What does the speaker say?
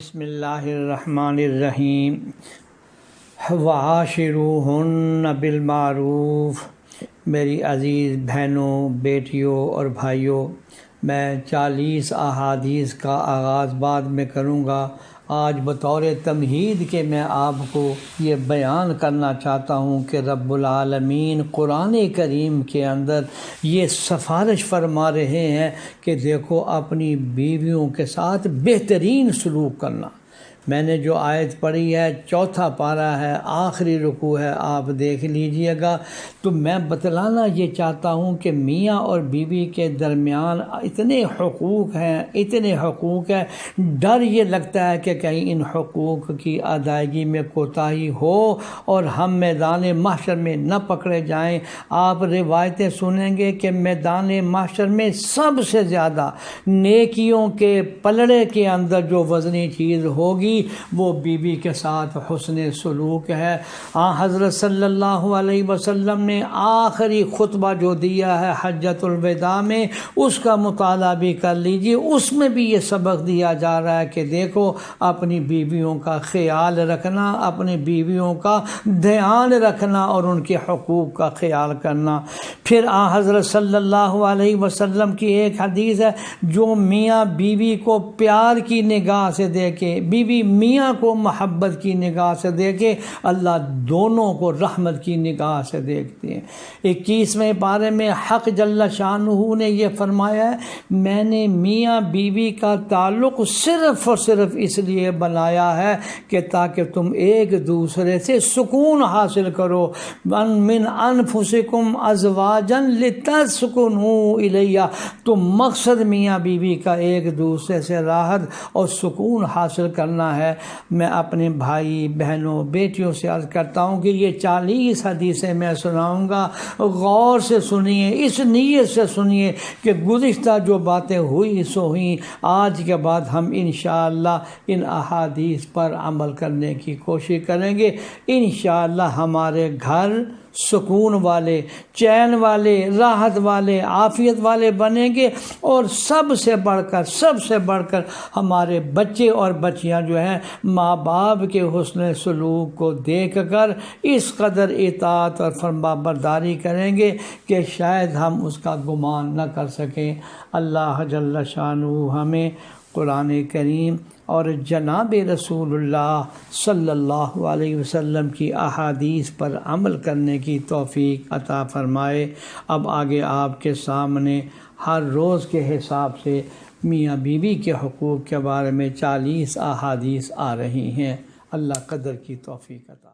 بسم اللہ الرحمن الرحیم وعاشروہن بالمعروف۔ میری عزیز بہنوں، بیٹیوں اور بھائیوں، میں 40 احادیث کا آغاز بعد میں کروں گا۔ آج بطور تمہید کے میں آپ کو یہ بیان کرنا چاہتا ہوں کہ رب العالمین قرآن کریم کے اندر یہ سفارش فرما رہے ہیں کہ دیکھو اپنی بیویوں کے ساتھ بہترین سلوک کرنا۔ میں نے جو آیت پڑھی ہے 4 پارہ ہے، آخری رکوع ہے، آپ دیکھ لیجئے گا۔ تو میں بتلانا یہ چاہتا ہوں کہ میاں اور بیوی کے درمیان اتنے حقوق ہیں، ڈر یہ لگتا ہے کہ کہیں ان حقوق کی ادائیگی میں کوتاہی ہو اور ہم میدان محشر میں نہ پکڑے جائیں۔ آپ روایتیں سنیں گے کہ میدان محشر میں سب سے زیادہ نیکیوں کے پلڑے کے اندر جو وزنی چیز ہوگی وہ بیوی کے ساتھ حسن سلوک ہے۔ حضرت صلی اللہ علیہ وسلم نے آخری خطبہ جو دیا ہے حجۃ الوداع میں، اس کا مطالعہ بھی کر لیجیے۔ اس میں بھی یہ سبق دیا جا رہا ہے کہ دیکھو اپنی بیویوں کا خیال رکھنا، اپنی بیویوں کا دھیان رکھنا اور ان کے حقوق کا خیال کرنا۔ پھر حضرت صلی اللہ علیہ وسلم کی ایک حدیث ہے، جو میاں بیوی کو پیار کی نگاہ سے دیکھے، بیوی میاں کو محبت کی نگاہ سے دیکھے، اللہ دونوں کو رحمت کی نگاہ سے دیکھتے ہیں۔ 21ویں پارے میں حق جل شانہ نے یہ فرمایا ہے، میں نے میاں بیوی کا تعلق صرف اور صرف اس لیے بنایا ہے کہ تاکہ تم ایک دوسرے سے سکون حاصل کرو۔ من انفسکم ازواجا لتسکنوا الیہ، تو مقصد میاں بیوی کا ایک دوسرے سے راحت اور سکون حاصل کرنا ہے۔ میں اپنے بھائی بہنوں بیٹیوں سے عرض کرتا ہوں کہ یہ 40 حدیثیں میں سناؤں گا، غور سے سنیے، اس نیت سے سنیے کہ گزشتہ جو باتیں ہوئی سو ہوئیں، آج کے بعد ہم انشاءاللہ ان احادیث پر عمل کرنے کی کوشش کریں گے۔ انشاءاللہ ہمارے گھر سکون والے، چین والے، راحت والے، عافیت والے بنیں گے، اور سب سے بڑھ کر ہمارے بچے اور بچیاں جو ہیں ماں باپ کے حسن سلوک کو دیکھ کر اس قدر اطاعت اور فرمانبرداری کریں گے کہ شاید ہم اس کا گمان نہ کر سکیں۔ اللہ جل شانہ ہمیں قرآن کریم اور جناب رسول اللہ صلی اللہ علیہ وسلم کی احادیث پر عمل کرنے کی توفیق عطا فرمائے۔ اب آگے آپ کے سامنے ہر روز کے حساب سے میاں بیوی کے حقوق کے بارے میں 40 احادیث آ رہی ہیں۔ اللہ قدر کی توفیق عطا